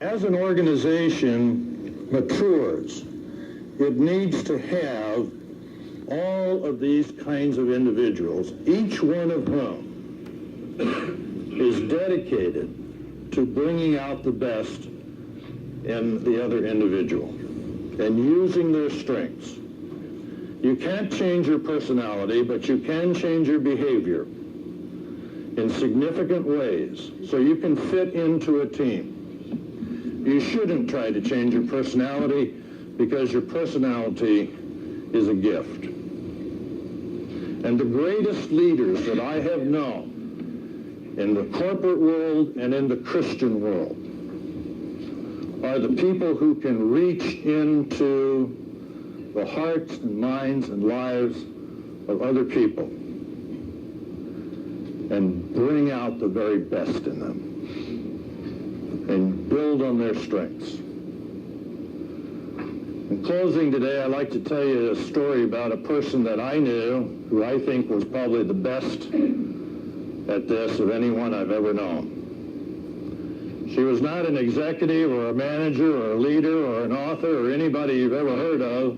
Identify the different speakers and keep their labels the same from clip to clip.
Speaker 1: As an organization matures, it needs to have all of these kinds of individuals, each one of whom is dedicated to bringing out the best in the other individual and using their strengths. You can't change your personality, but you can change your behavior in significant ways so you can fit into a team. You shouldn't try to change your personality because your personality is a gift. And the greatest leaders that I have known in the corporate world and in the Christian world are the people who can reach into the hearts and minds and lives of other people and bring out the very best in them and build on their strengths. In closing today, I'd like to tell you a story about a person that I knew who I think was probably the best at this of anyone I've ever known. She was not an executive or a manager or a leader or an author or anybody you've ever heard of.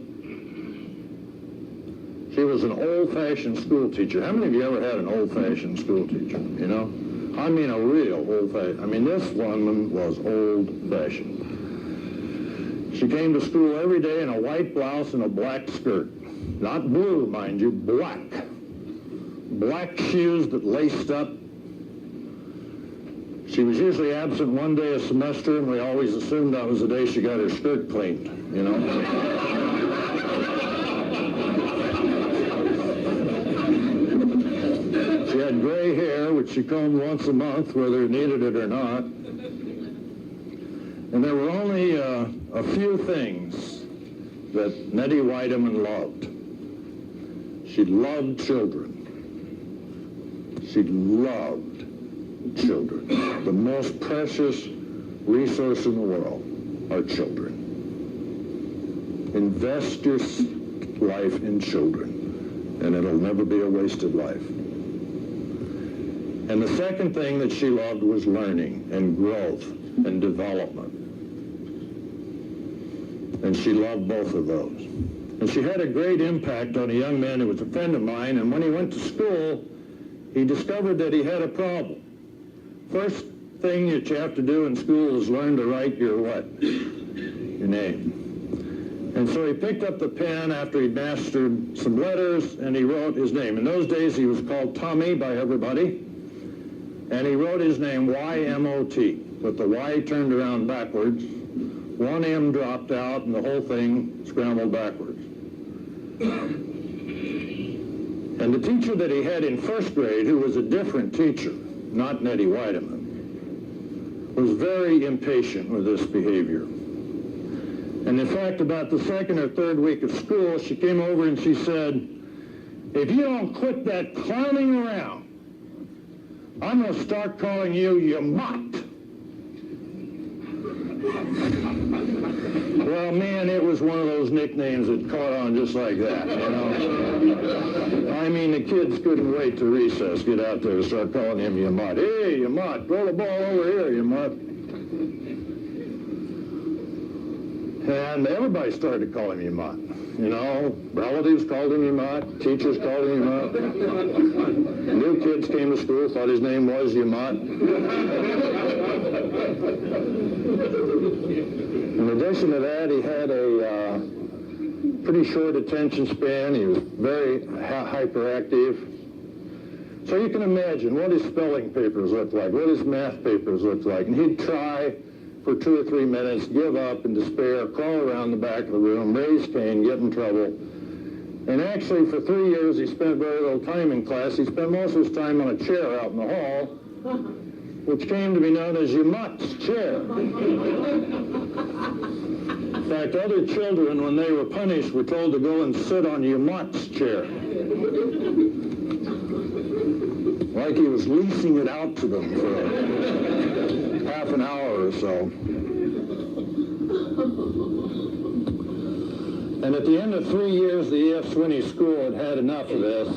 Speaker 1: She was an old-fashioned school teacher. How many of you ever had an old-fashioned school teacher, you know? I mean a real old-fashioned. I mean, this woman was old-fashioned. She came to school every day in a white blouse and a black skirt. Not blue, mind you, black. Black shoes that laced up. She was usually absent one day a semester, and we always assumed that was the day she got her skirt cleaned, you know? She had gray hair, which she combed once a month, whether it needed it or not. And there were only a few things that Nettie Whiteman loved. She loved children. She loved children. The most precious resource in the world are children. Invest your life in children, and it'll never be a wasted life. And the second thing that she loved was learning and growth and development. And she loved both of those. And she had a great impact on a young man who was a friend of mine, and when he went to school, he discovered that he had a problem. First thing that you have to do in school is learn to write your what? Your name. And so he picked up the pen after he'd mastered some letters, and he wrote his name. In those days, he was called Tommy by everybody, and he wrote his name Y-M-O-T, with the Y turned around backwards. One M dropped out, and the whole thing scrambled backwards. And the teacher that he had in first grade, who was a different teacher, not Nettie Whiteman, was very impatient with this behavior. And in fact, about the second or third week of school, she came over and she said, "If you don't quit that clowning around, I'm going to start calling you Ymot." Well, man, it was one of those nicknames that caught on just like that, you know. I mean, the kids couldn't wait to recess, get out there and start calling him Ymot. "Hey, Ymot, throw the ball over here, Ymot." And everybody started to call him Ymot. You know, relatives called him Ymot, teachers called him Ymot. New kids came to school, thought his name was Ymot. In addition to that, he had a pretty short attention span. He was very hyperactive. So you can imagine what his spelling papers looked like, what his math papers looked like. And he'd try for 2 or 3 minutes, give up in despair, crawl around the back of the room, raise Cain, get in trouble. And actually, for 3 years, he spent very little time in class. He spent most of his time on a chair out in the hall, which came to be known as Ymot's chair. In fact, other children, when they were punished, were told to go and sit on Ymot's chair. Like he was leasing it out to them for half an hour or so. And at the end of 3 years, the E.F. Swinney School had had enough of this.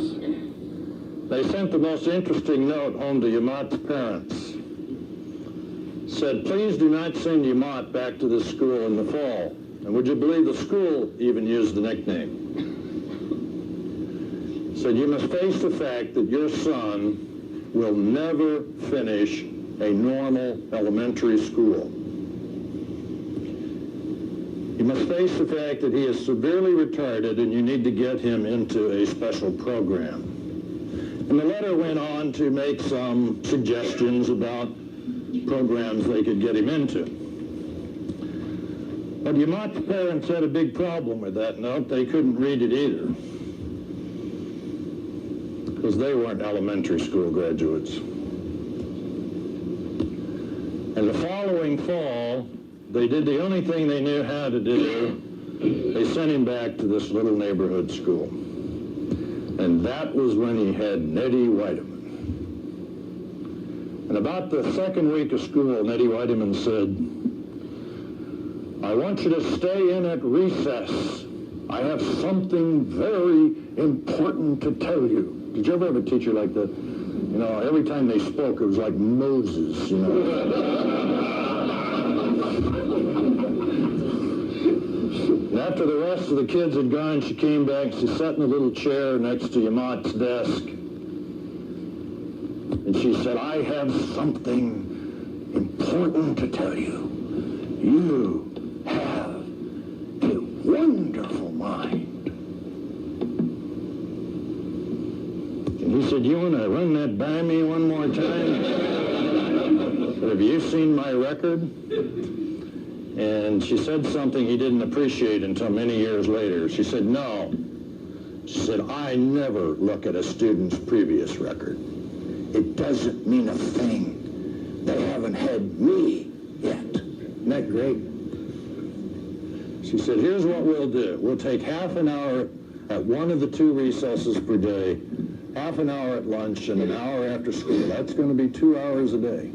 Speaker 1: They sent the most interesting note home to Ymot's parents. said, please do not send Ymot back to this school in the fall. And would you believe the school even used the nickname? Said, you must face the fact that your son will never finish a normal elementary school. You must face the fact that he is severely retarded and you need to get him into a special program. And the letter went on to make some suggestions about programs they could get him into. But Ymot's parents had a big problem with that note. They couldn't read it either, because they weren't elementary school graduates. And the following fall, they did the only thing they knew how to do. They sent him back to this little neighborhood school. And that was when he had Nettie Whiteman. And about the second week of school, Nettie Whiteman said, I want you to stay in at recess. I have something very important to tell you. Did you ever have a teacher like that? You know, every time they spoke, it was like Moses, you know. And after the rest of the kids had gone, she came back. She sat in a little chair next to Ymot's desk. And she said, I have something important to tell you. You have a wonderful mind. And he said, you want to run that by me one more time? Have you seen my record? And she said something he didn't appreciate until many years later. She said, no. She said, I never look at a student's previous record. It doesn't mean a thing. They haven't had me yet. Isn't that great? She said, here's what we'll do. We'll take half an hour at one of the 2 recesses per day, half an hour at lunch, and an hour after school. That's going to be 2 hours a day.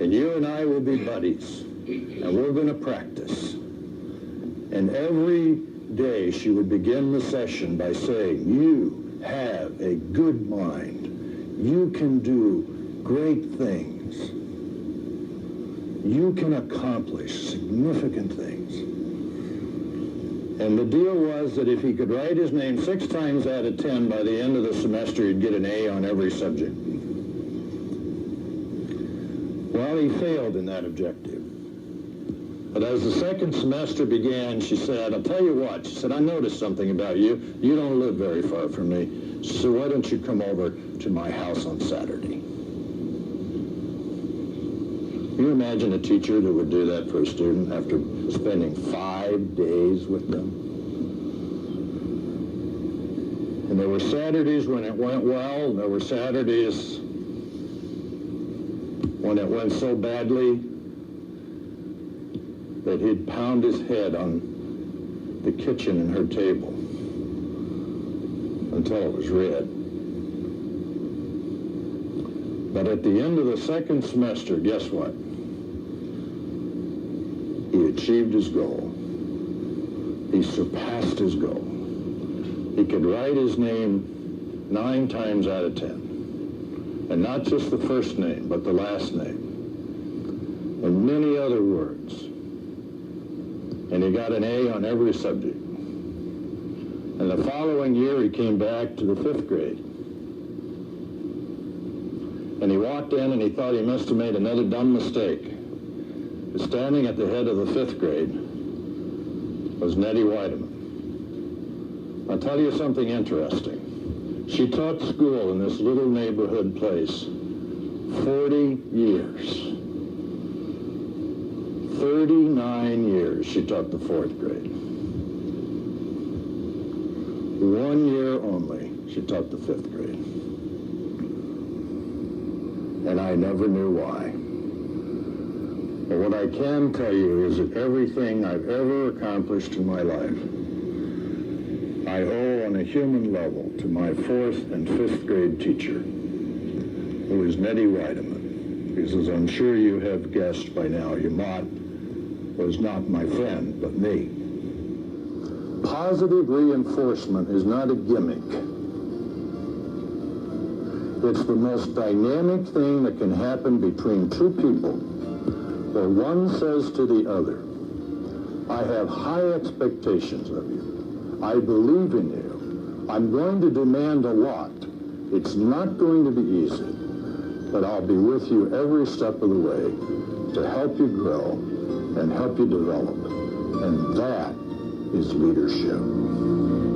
Speaker 1: And you and I will be buddies, and we're going to practice. And every day she would begin the session by saying, you have a good mind. You can do great things. You can accomplish significant things. And the deal was that if he could write his name 6 times out of 10, by the end of the semester, he'd get an A on every subject. Well, he failed in that objective. But as the second semester began, she said, I'll tell you what. She said, I noticed something about you. You don't live very far from me. She said, why don't you come over to my house on Saturday? Can you imagine a teacher that would do that for a student after spending 5 days with them? And there were Saturdays when it went well, and there were Saturdays when it went so badly that he'd pound his head on the kitchen and her table until it was red. But at the end of the second semester, guess what? He achieved his goal. He surpassed his goal. He could write his name 9 times out of 10. And not just the first name, but the last name. And many other words. And he got an A on every subject. And the following year, he came back to the 5th grade. And he walked in and he thought he must have made another dumb mistake. But standing at the head of the 5th grade was Nettie Whiteman. I'll tell you something interesting. She taught school in this little neighborhood place 40 years. 39 years she taught the 4th grade. 1 year only she taught the 5th grade. And I never knew why. But what I can tell you is that everything I've ever accomplished in my life, I owe on a human level to my 4th and 5th grade teacher, who is Nettie Whiteman. Because as I'm sure you have guessed by now, Ymot was not my friend, but me. Positive reinforcement is not a gimmick. It's the most dynamic thing that can happen between two people, where one says to the other, I have high expectations of you. I believe in you. I'm going to demand a lot. It's not going to be easy, but I'll be with you every step of the way to help you grow and help you develop. And that is leadership.